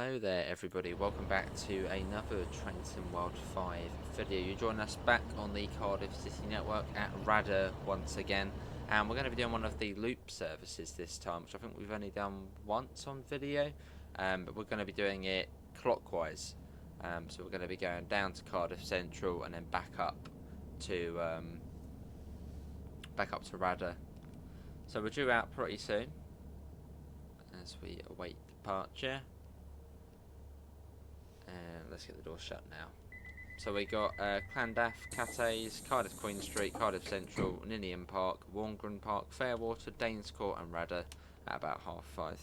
Hello there everybody, welcome back to another Train Sim World 5 video. You join us back on the Cardiff City Network at Radyr once again, and we're going to be doing one of the loop services this time, which I think we've only done once on video, but we're going to be doing it clockwise. So we're going to be going down to Cardiff Central and then back up to Radyr. So we're due out pretty soon as we await departure. And let's get the door shut now. So we got Cardiff, Cattays, Cardiff Queen Street, Cardiff Central, Ninian Park, Warngren Park, Fairwater, Danes Court and Radyr at about 5:30.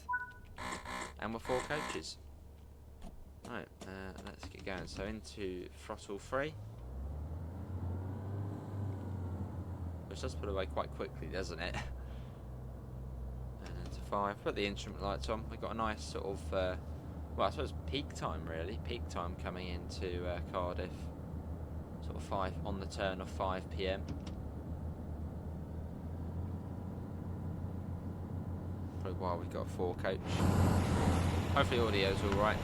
And we're 4 coaches. Right, let's get going. So into throttle 3. Which does put away quite quickly, doesn't it? And to 5. Put the instrument lights on. We've got a nice sort of well, I suppose peak time really. Peak time coming into Cardiff. Sort of 5 on the turn of 5 PM. For a while we've got a 4 coach. Hopefully audio's alright.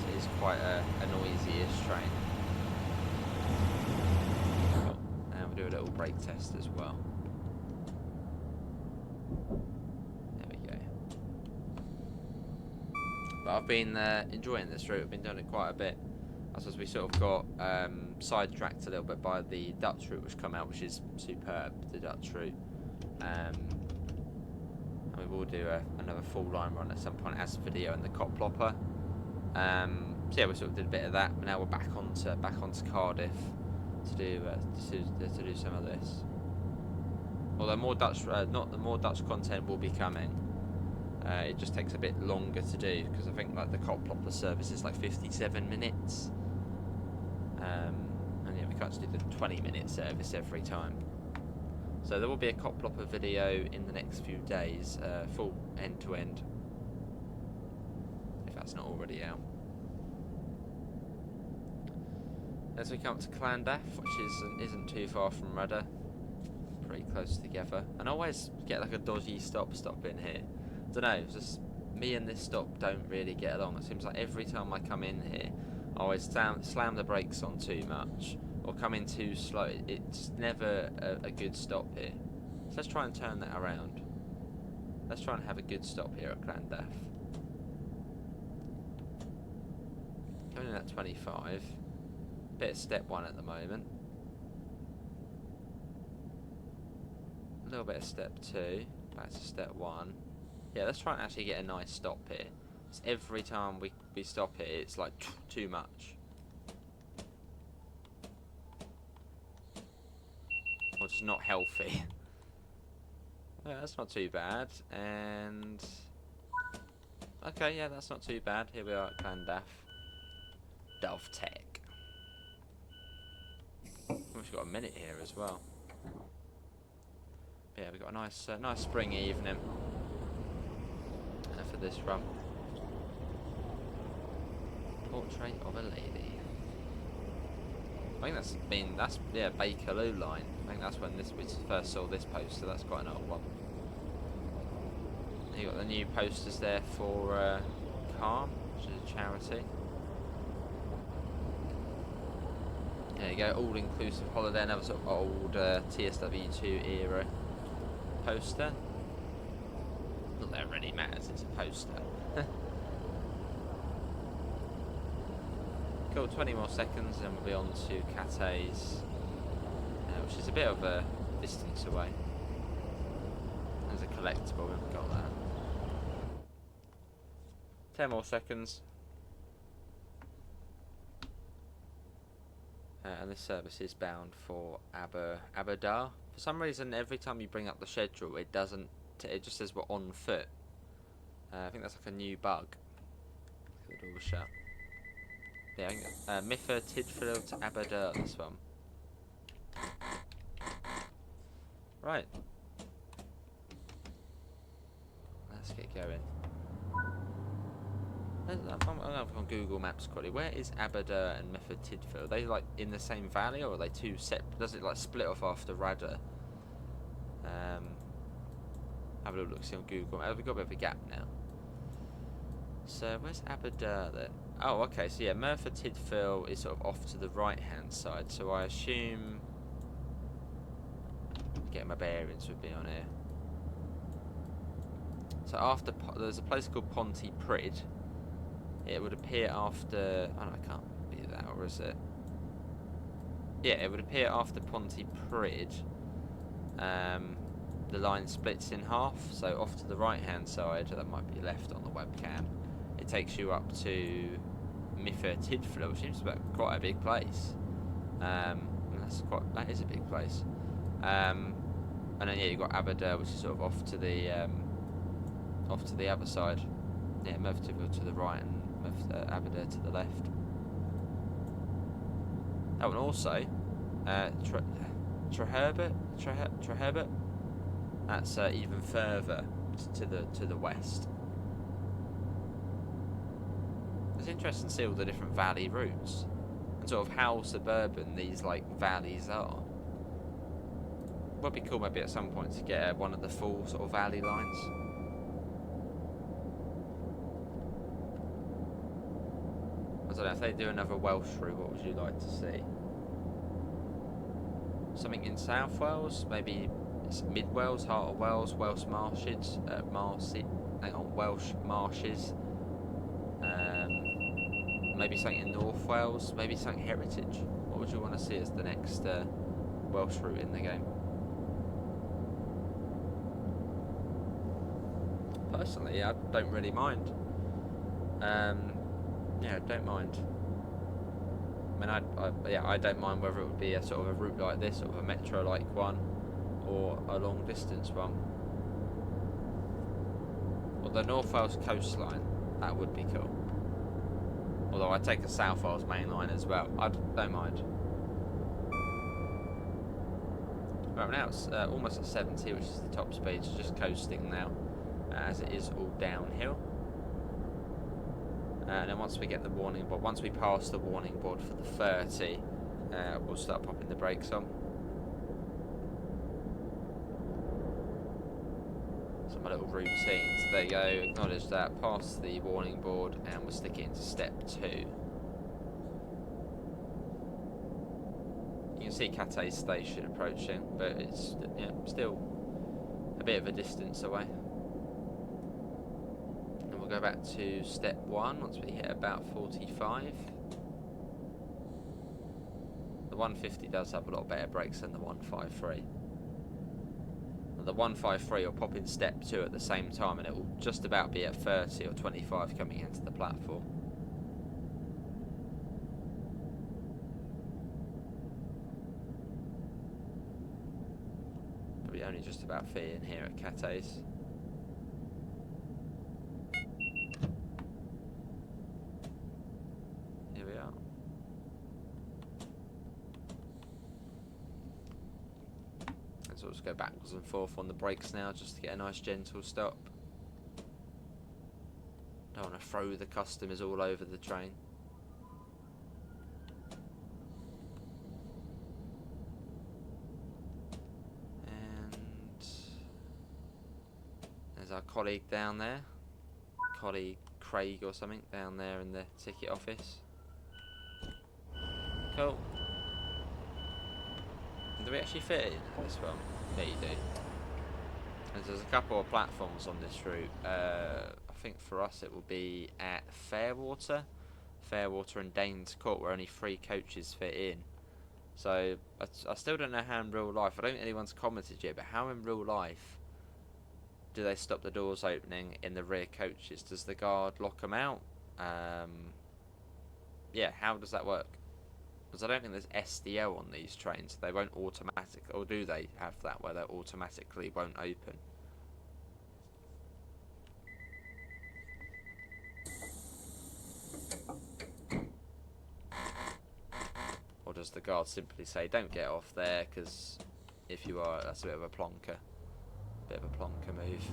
It is quite a noisy-ish train. And we'll do a little brake test as well. But I've been enjoying this route. I've been doing it quite a bit. I suppose we sort of got sidetracked a little bit by the Dutch route which come out, which is superb, the Dutch route. And we will do another full line run at some point as a video in the Copplopper. So yeah, we sort of did a bit of that, but now we're back onto Cardiff to do some of this. Although more Dutch content will be coming. It just takes a bit longer to do because I think like the Copplopper service is like 57 minutes, and yeah, we can't just do the 20-minute service every time. So there will be a Copplopper video in the next few days, full end to end, if that's not already out. As we come up to Cardiff, which isn't too far from Radyr, pretty close together, and I always get like a dodgy stop in here. I don't know, just me and this stop don't really get along. It seems like every time I come in here, I always slam the brakes on too much or come in too slow. It's never a good stop here. So let's try and turn that around. Let's try and have a good stop here at Cardiff. Going in at 25. Bit of step 1 at the moment. A little bit of step 2. Back to step 1. Yeah, let's try and actually get a nice stop here. So every time we stop it, it's like too much. Or just not healthy. Yeah, that's not too bad. And okay, yeah, that's not too bad. Here we are at Cardiff. Dove Tech. We've got a minute here as well. Yeah, we've got a nice spring evening. For this run. Portrait of a Lady. I think that's Bakerloo line. I think that's when we first saw this poster. That's quite an old one. You got the new posters there for Calm, which is a charity. There you go, all-inclusive holiday. Another sort of old TSW2 era poster. Not that it really matters, it's a poster. Cool, 20 more seconds and we'll be on to Cattays, which is a bit of a distance away. There's a collectible, we haven't got that. 10 more seconds. And this service is bound for Radyr. For some reason, every time you bring up the schedule, it just says we're on foot. I think that's like a new bug. The door shut. Yeah, Miffa, Tidfield to Radyr, this one. Right. Let's get going. I'm on Google Maps quickly. Where is Radyr and Miffa Tidfield? Are they like in the same valley or are they two separate? Does it like split off after Radyr? Have a little look, see on Google. We've got a bit of a gap now. So where's Radyr then? Oh, okay. So yeah, Merthyr Tydfil is sort of off to the right-hand side. So I assume, getting my bearings would be on here. So after there's a place called Pontypridd. It would appear after. Oh no, it can't be that, or is it? Yeah, it would appear after Pontypridd. The line splits in half. So off to the right-hand side, that might be left on the webcam. It takes you up to Merthyr Tydfil, which seems to be quite a big place. That is a big place. And then yeah, you've got Radyr, which is sort of off to the other side. Yeah, Merthyr Tydfil to the right and Radyr to the left. Oh, and also Treherbert. That's even further to the west. It's interesting to see all the different valley routes and sort of how suburban these like valleys are. Would be cool maybe at some point to get one of the full sort of valley lines. I don't know if they do another Welsh route. What would you like to see? Something in South Wales, maybe it's Mid Wales, Heart of Wales, Welsh Marshes, Welsh Marshes. Maybe something in North Wales, maybe something heritage. What would you want to see as the next Welsh route in the game? Personally, I don't really mind. Yeah, don't mind. I mean, I don't mind whether it would be a sort of a route like this, sort of a metro-like one, or a long-distance one. Or the North Wales coastline, that would be cool. Although I take a South Wales main line as well, I don't mind. Right, now it's almost at 70, which is the top speed, so just coasting now, as it is all downhill. And then once we get the warning board, once we pass the warning board for the 30, we'll start popping the brakes on. So my little routines, there you go, acknowledge that, pass the warning board, and we'll stick it into step 2. You can see Cathay station approaching, but it's still a bit of a distance away. And we'll go back to step 1 once we hit about 45. The 150 does have a lot better brakes than the 153. And the 153 will pop in step 2 at the same time, and it will just about be at 30 or 25 coming into the platform. Probably only just about fit in here at Cathay's. Here we are. And so we'll just go backwards and forth on the brakes now just to get a nice gentle stop. Don't want to throw the customers all over the train. There's our colleague down there, colleague Craig or something down there in the ticket office. Cool. And do we actually fit in this one? Yeah, you do. And there's a couple of platforms on this route. I think for us it will be at Fairwater and Danes Court, where only 3 coaches fit in. So I still don't know how in real life, I don't think anyone's commented yet, but how in real life do they stop the doors opening in the rear coaches? Does the guard lock them out? Yeah, how does that work? Because I don't think there's SDL on these trains. They won't automatic, or do they have that where they automatically won't open? Or does the guard simply say, don't get off there, because if you are, that's a bit of a plonker. Bit of a plonker move.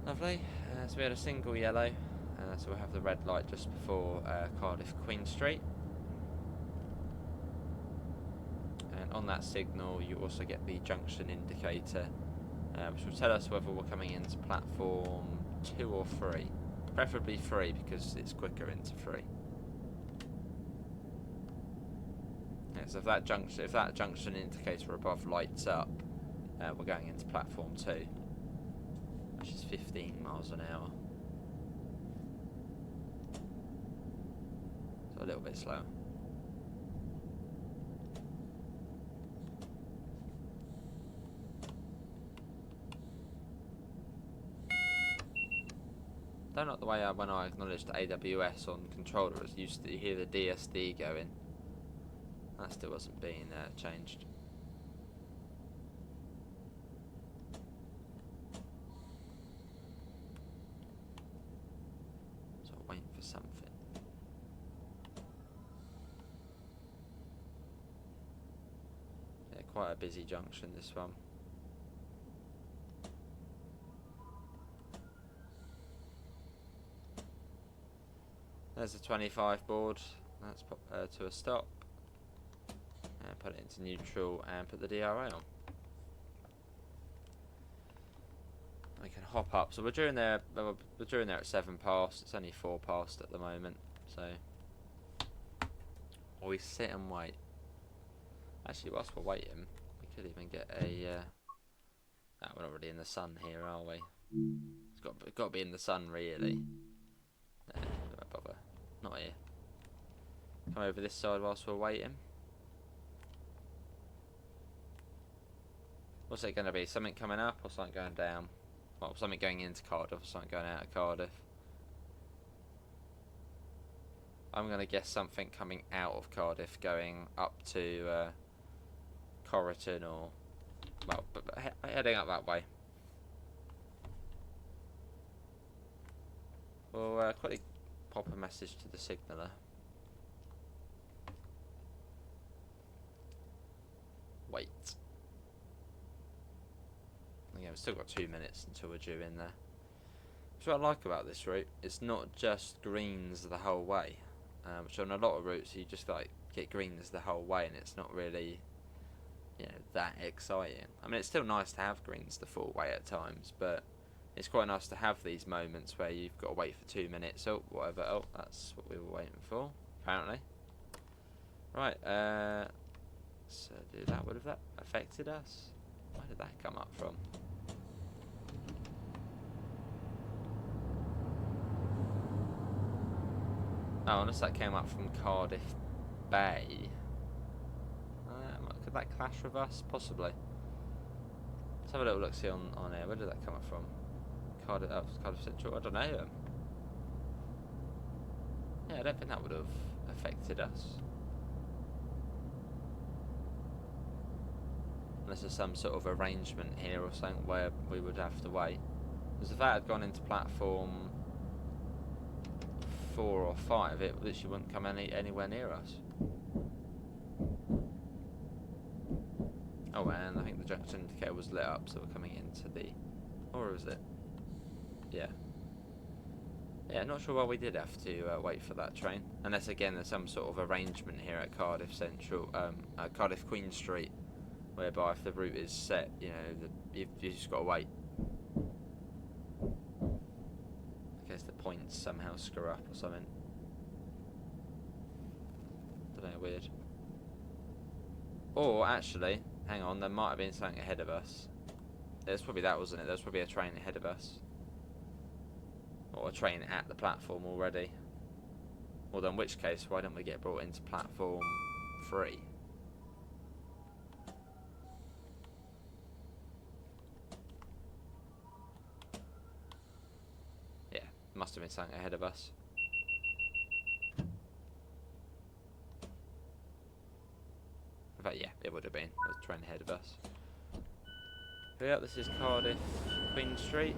Lovely. So we had a single yellow. So we'll have the red light just before Cardiff Queen Street. And on that signal you also get the junction indicator, which will tell us whether we're coming into platform 2 or 3. Preferably 3 because it's quicker into 3. Yeah, so if that junction indicator above lights up, we're going into platform 2, which is 15 miles an hour. So a little bit slower. Don't like the way when I acknowledged AWS on controller, you hear the DSD going. That still wasn't being changed. So I'm waiting for something. Yeah, quite a busy junction, this one. There's the 25 board. Let's pop to a stop. And put it into neutral and put the DRA on. We can hop up. So we're during there at 7 past. It's only 4 past at the moment. So we sit and wait. Actually, whilst we're waiting, we could even get a. We're not really in the sun here, are we? It's got to be in the sun, really. Don't bother. Not here. Come over this side whilst we're waiting. What's it going to be? Something coming up or something going down? Well, something going into Cardiff or something going out of Cardiff? I'm going to guess something coming out of Cardiff going up to Corriton or... Well, heading up that way. We'll quickly pop a message to the signaller. Wait. Yeah, we've still got 2 minutes until we're due in there. That's what I like about this route. It's not just greens the whole way. Which on a lot of routes you just like get greens the whole way and it's not really, you know, that exciting. I mean, it's still nice to have greens the full way at times, but it's quite nice to have these moments where you've got to wait for 2 minutes. Oh, whatever. Oh, that's what we were waiting for, apparently. Right, so would have that affected us? Where did that come up from? Oh, unless that came up from Cardiff Bay. Could that clash with us? Possibly. Let's have a little look see on here. Where did that come up from? Cardiff Central? I don't know. Yeah, I don't think that would have affected us. Unless there's some sort of arrangement here or something where we would have to wait. Because if that had gone into platform 4 or 5, it literally wouldn't come anywhere near us. Oh, and I think the junction indicator was lit up, so we're coming into the... Or is it? Yeah. Yeah, not sure why we did have to wait for that train. Unless, again, there's some sort of arrangement here at Cardiff Central, Cardiff Queen Street, whereby if the route is set, you know, you've just got to wait. I guess the points somehow screw up or something. Don't know, weird. Or, actually, hang on, there might have been something ahead of us. There's probably that, wasn't it? There's probably a train ahead of us. Or a train at the platform already. Well, then in which case, why don't we get brought into platform 3? Yeah, must have been something ahead of us. In fact, yeah, it would have been. There was a train ahead of us. So yeah, this is Cardiff Queen Street.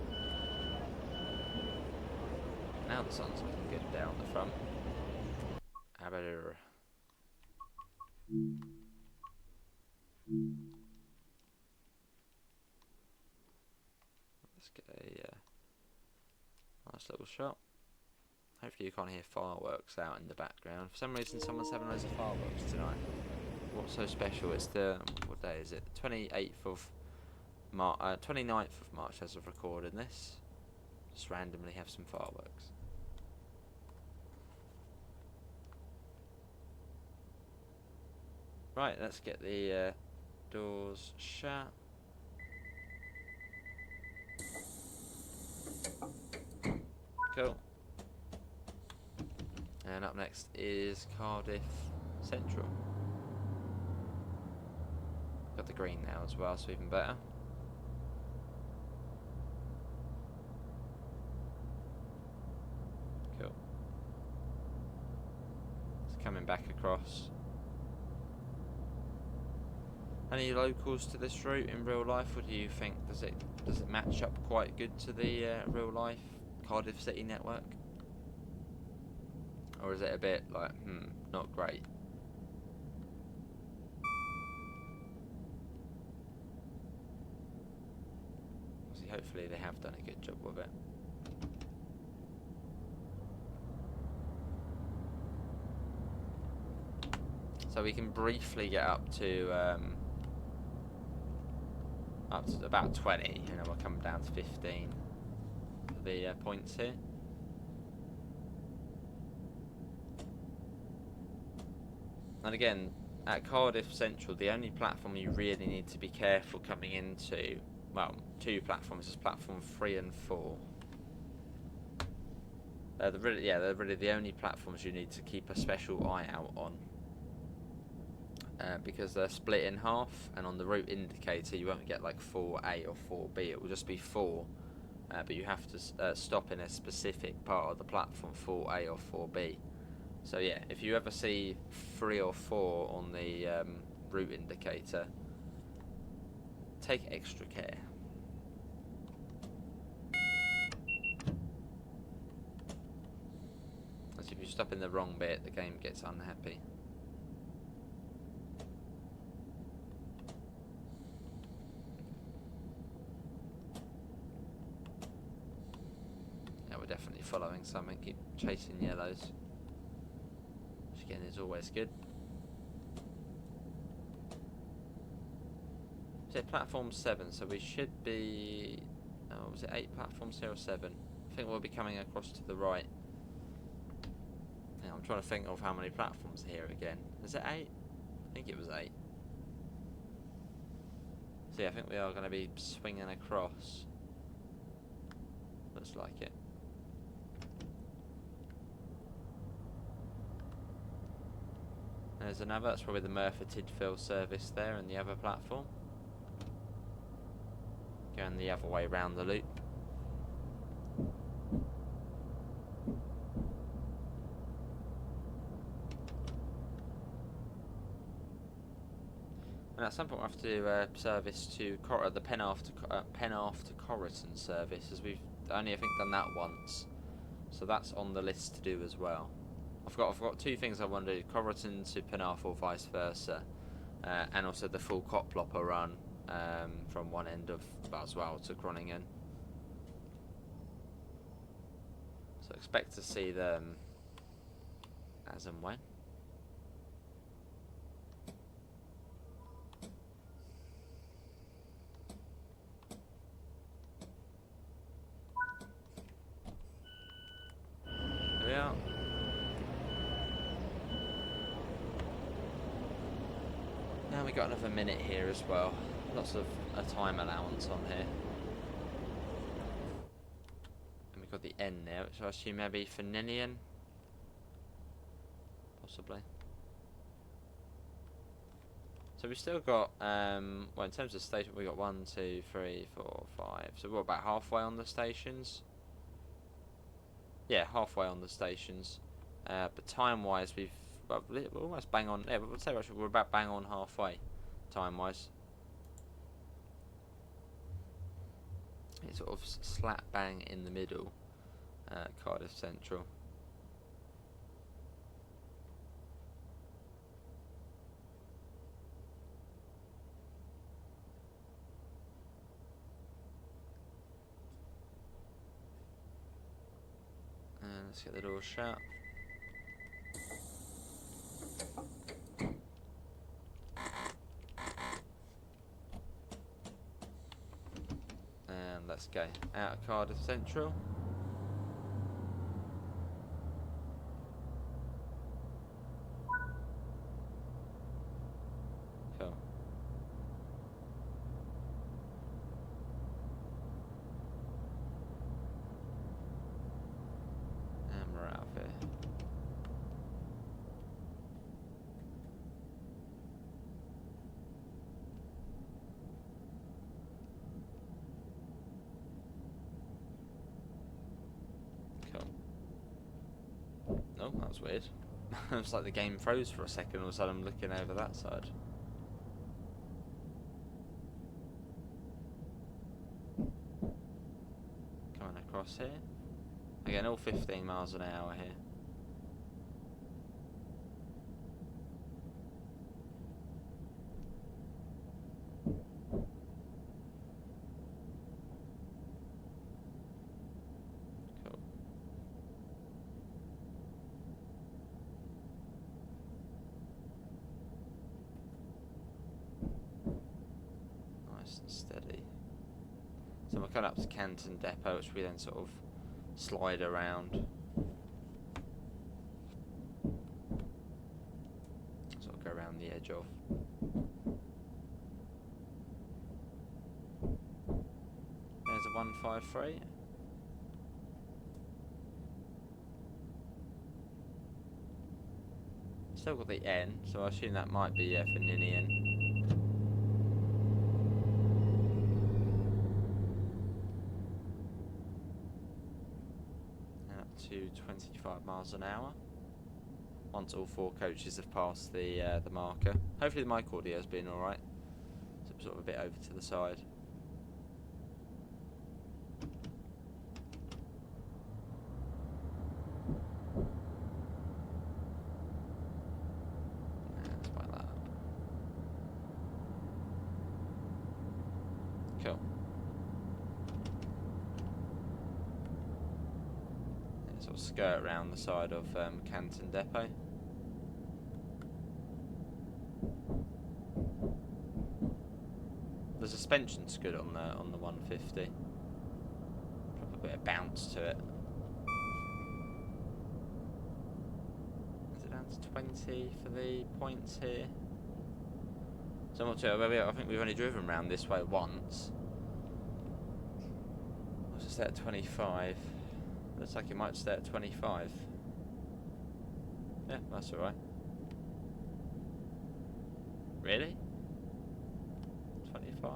Now the sun's looking good down the front. Radyr. Let's get a nice little shot. Hopefully you can't hear fireworks out in the background. For some reason someone's having loads of fireworks tonight. What's so special? It's the, what day is it? 28th of March, 29th of March as of recording this. Just randomly have some fireworks. Right, let's get the doors shut. Cool. And up next is Cardiff Central. Got the green now as well, so even better. Cool. It's coming back across. Any locals to this route in real life? What do you think? Does it match up quite good to the real life Cardiff City network? Or is it a bit like, not great? See, hopefully they have done a good job with it. So we can briefly get up to about 20, and then we'll come down to 15 for the points here. And again, at Cardiff Central, the only platform you really need to be careful coming into, well, two platforms, is platform 3 and 4. They're really the only platforms you need to keep a special eye out on. Because they're split in half, and on the route indicator you won't get like 4A or 4B, it will just be 4, but you have to stop in a specific part of the platform, 4A or 4B. So yeah, if you ever see 3 or 4 on the route indicator, take extra care. As if you stop in the wrong bit, the game gets unhappy. Definitely following something, keep chasing yellows, which again is always good. So platform 7, so we should be, was it 8 platforms here or 7? I think we'll be coming across to the right. Yeah, I'm trying to think of how many platforms are here again. Is it 8? I think it was 8. So yeah, I think we are going to be swinging across. Looks like it. There's another, that's probably the Merthyr Tydfil service there in the other platform. Going the other way round the loop. And at some point we'll have to service to the Penarth to Corriton service, as we've only, I think, done that once. So that's on the list to do as well. I've got 2 things I want to do: Corriton to Penarth or vice versa, and also the full Coplopper run from one end of Baswell to Groningen. So expect to see them as and when. There we are. Now we got another minute here as well. Lots of a time allowance on here. And we've got the N there, which I assume maybe for Ninian. Possibly. So we've still got, well, in terms of station, we've got 1, 2, 3, 4, 5. So we're about halfway on the stations. Yeah, halfway on the stations. But time-wise, we're almost bang on. Yeah, but we'll say actually we're about bang on halfway, time-wise. It's sort of slap bang in the middle, Cardiff Central. And Let's get the door shut. And let's go out of Cardiff Central. Cool. And we're out of here. Oh, that was weird. It's like the game froze for a second, all of a sudden I'm looking over that side. Coming across here. Again, all 15 miles an hour here. And steady. So we're coming up to Canton Depot, which we then sort of slide around. Sort of go around the edge of. There's a 153. Still got the N, so I assume that might be for Ninian. To 25 miles an hour once all 4 coaches have passed the marker. Hopefully the mic audio has been alright. So sort of a bit over to the side. Let's bite that up. Cool. Sort of skirt around the side of Canton Depot. The suspension's good on the 150. Drop a bit of bounce to it. Is it down to 20 for the points here? So I'm not sure. I think we've only driven around this way once. I was just at 25. Looks like it might stay at 25. Yeah, that's alright. Really? 25?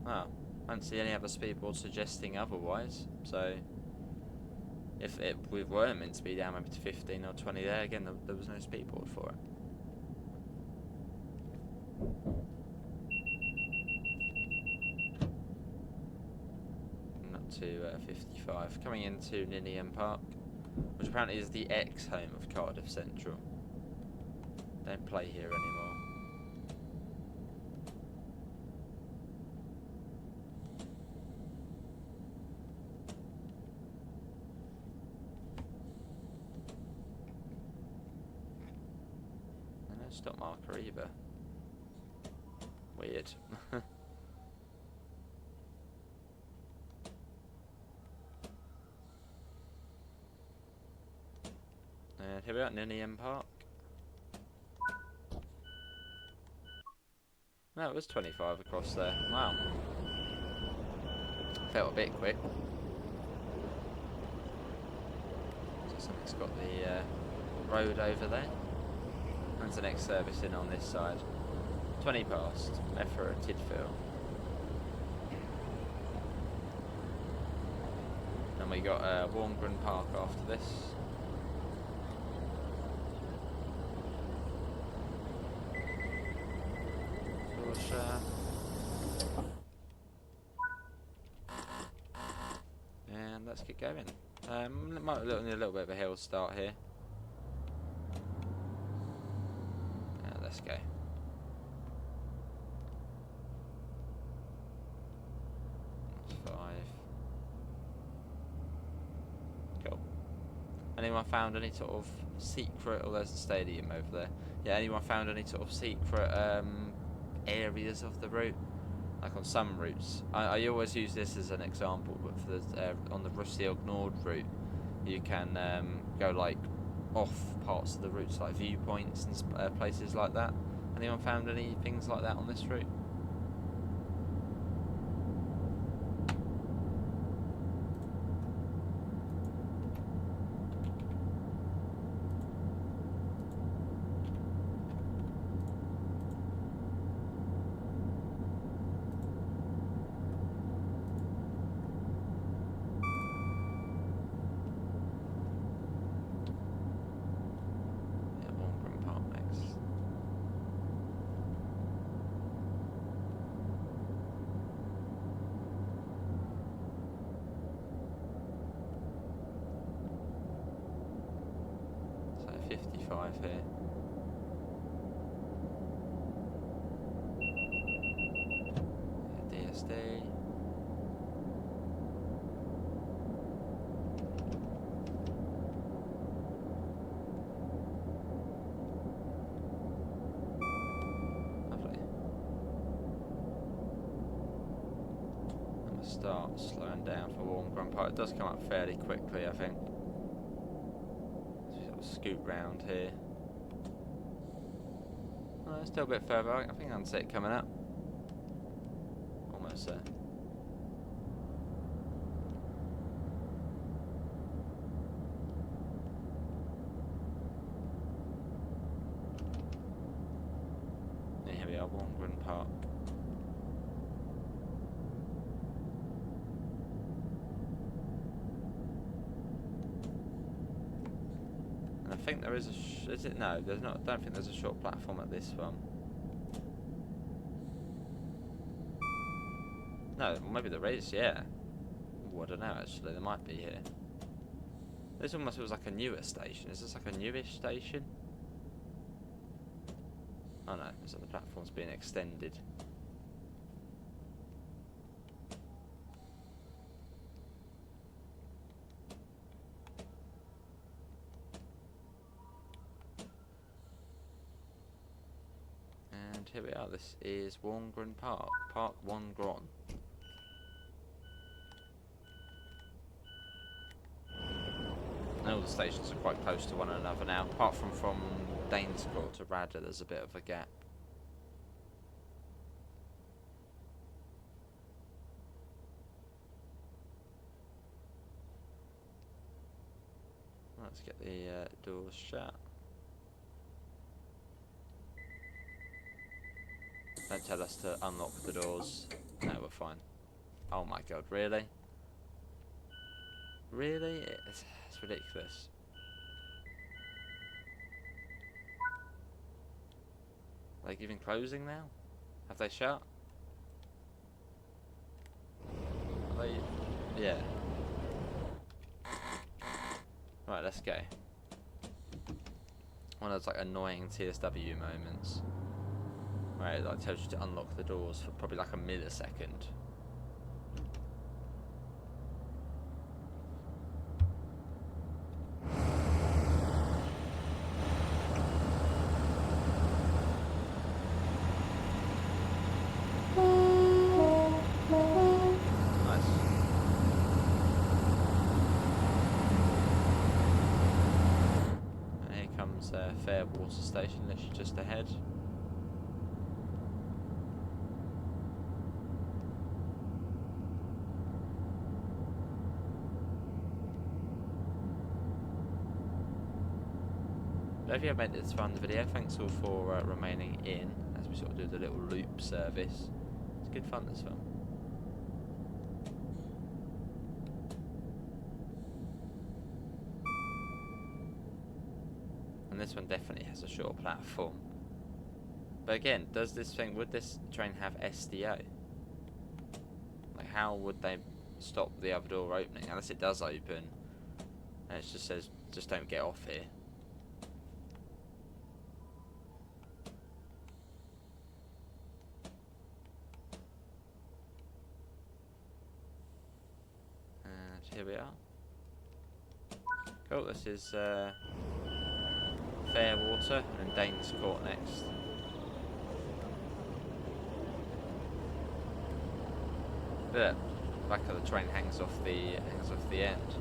Oh, I don't see any other speedboard suggesting otherwise. So, if we were meant to be down maybe to 15 or 20 there, again, there was no speedboard for it. To 55, coming into Ninian Park, which apparently is the ex-home of Cardiff Central. Don't play here anymore. And no stop marker either. Weird. And here we are at Ninian Park. No, it was 25 across there. Wow. Felt a bit quick. So something's got the road over there. When's the next service in on this side? 20 past. Left for a Tidfield. And we got Warngren Park after this. And let's get going. Might need a little bit of a hill start here. Let's go. Anyone found any sort of secret? Oh, there's the stadium over there. Yeah, anyone found any sort of secret areas of the route? Like on some routes, I always use this as an example, but for the on the Rusty Ignored route, you can go like off parts of the routes, like viewpoints and places like that. Anyone found any things like that on this route? So 55 here. DSD. Lovely. I'm gonna start slowing down for Warm Park. It does come up fairly quickly, I think. Scoot round here. Oh, it's still a bit further. I think I can see it coming up. Almost there. And here we are, Warren Park. I think there is a. Is it? No, there's not. I don't think there's a short platform at this one. No, maybe there is. Yeah. Ooh, I don't know. Actually, there might be here. This almost feels like a newer station. Is this like a newish station? Oh no, so the platform's being extended. Here we are, this is Warngren Park, Park Warngron. All the stations are quite close to one another now, apart from Danescourt to Radyr, there's a bit of a gap. Let's get the doors shut. Don't tell us to unlock the doors. No, we're fine. Oh my god, really? Really? It's ridiculous. Are they even closing now? Have they shut? Are they? Yeah. Right, let's go. One of those like annoying TSW moments. Right, that tells you to unlock the doors for probably like a millisecond. Nice. And here comes Fair Water Station, literally just ahead. If you have made it this far in the video, thanks all for remaining in as we sort of do the little loop service. It's good fun, this one. And this one definitely has a short platform. But again, would this train have SDO? Like, how would they stop the other door opening? Unless it does open, and it just says, just don't get off here. And here we are. Cool, this is Fairwater and Danes Court next. Look, back of the train hangs off the end.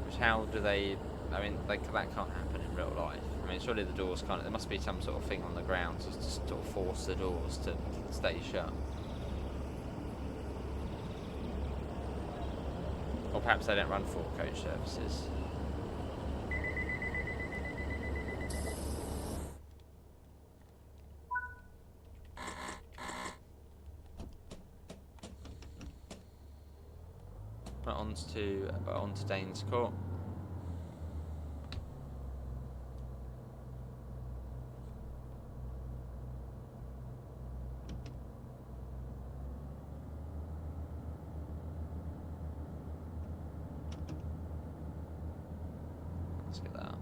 Which, how do they? I mean, that can't happen in real life. I mean, surely the doors can't. There must be some sort of thing on the ground to sort of force the doors to stay shut. Or perhaps they don't run full coach services. Right, on to Danes Court. Let's get that up.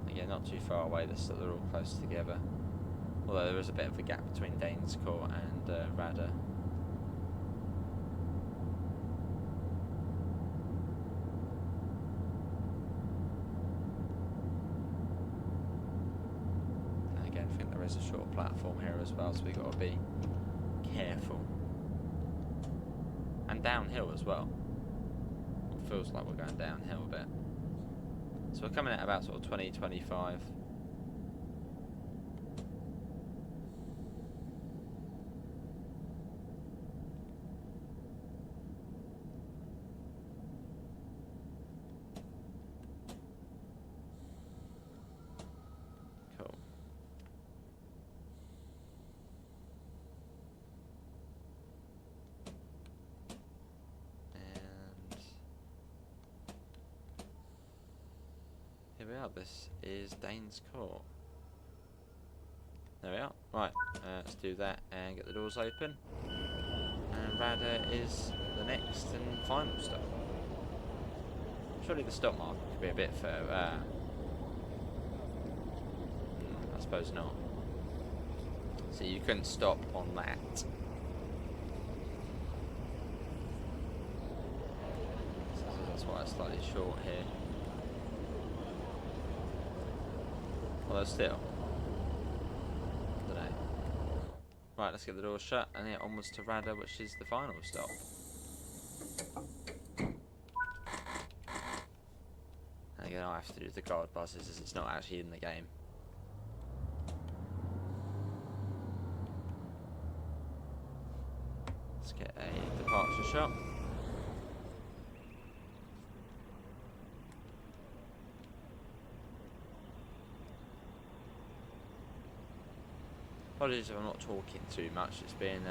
Again, not too far away, they're all close together. Although there is a bit of a gap between Danes Court and Radyr. And again, I think there is a short platform here as well, so we've got to be careful. And downhill as well. It feels like we're going downhill a bit. So we're coming at about sort of 20, 25. Cool. And here we are, this is Danes Court. There we are. Right, let's do that and get the doors open. And Radyr is the next and final stop. Surely the stop mark could be a bit further. I suppose not. So you couldn't stop on that. So that's why it's slightly short here. Although still, I don't know. Right, let's get the door shut and then onwards to Radyr, which is the final stop. And again, I have to do the guard buzzes as it's not actually in the game. Let's get a departure shot. Apologies if I'm not talking too much. It's been,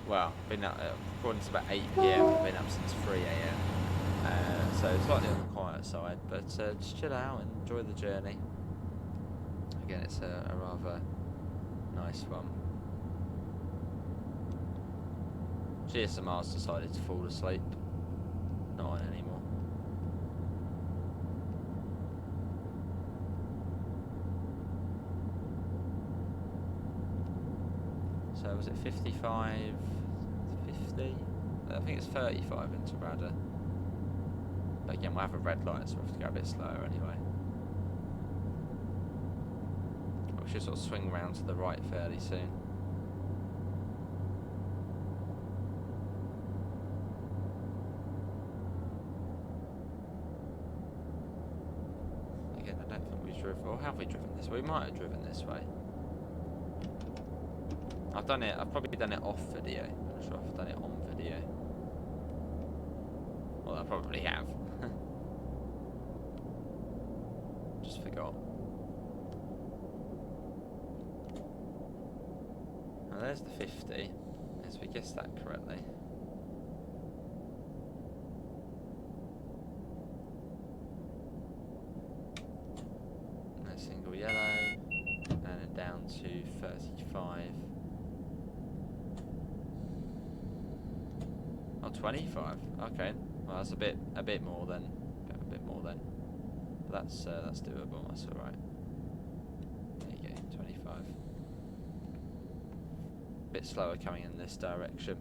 well, been up, according to about 8 PM, I've been up since 3 AM. So slightly on the quiet side, but just chill out and enjoy the journey. Again, it's a rather nice one. GSMR's decided to fall asleep. Not on anymore. So was it 55, 50? I think it's 35 into Radyr. But again, we'll have a red light, so we'll have to go a bit slower anyway. We should sort of swing round to the right fairly soon. Again, I don't think we've driven, or have we driven this way? We might have driven this way. I've probably done it off video. I'm not sure if I've done it on video. Well, I probably have. Just forgot. Now there's the 50, as we guessed that correctly. And a single yellow, and then down to 35. Oh, 25. Okay. Well, that's a bit more then. A bit more then. But that's doable. That's all right. There you go. 25. a bit slower coming in this direction.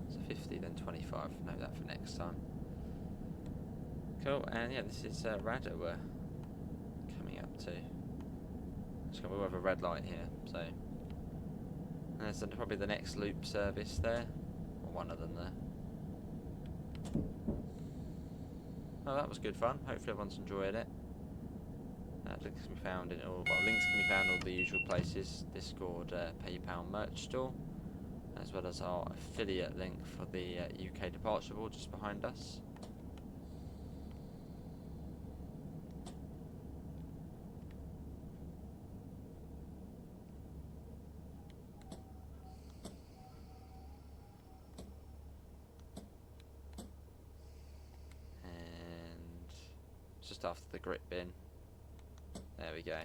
So 50, then 25. Note that for next time. Cool, and yeah, this is Radyr we're coming up to. We have a red light here, so. And there's probably the next loop service there, or one of them there. Oh, that was good fun. Hopefully everyone's enjoyed it. Links can be found in all. Well, links can be found in all the usual places: Discord, PayPal, merch store, as well as our affiliate link for the UK departure board just behind us. Just after the grit bin. There we go.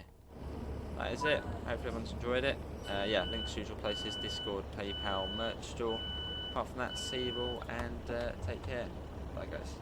That is it. Hopefully everyone's enjoyed it. Yeah, links usual places: Discord, PayPal, merch store. Apart from that, see you all and take care. Bye guys.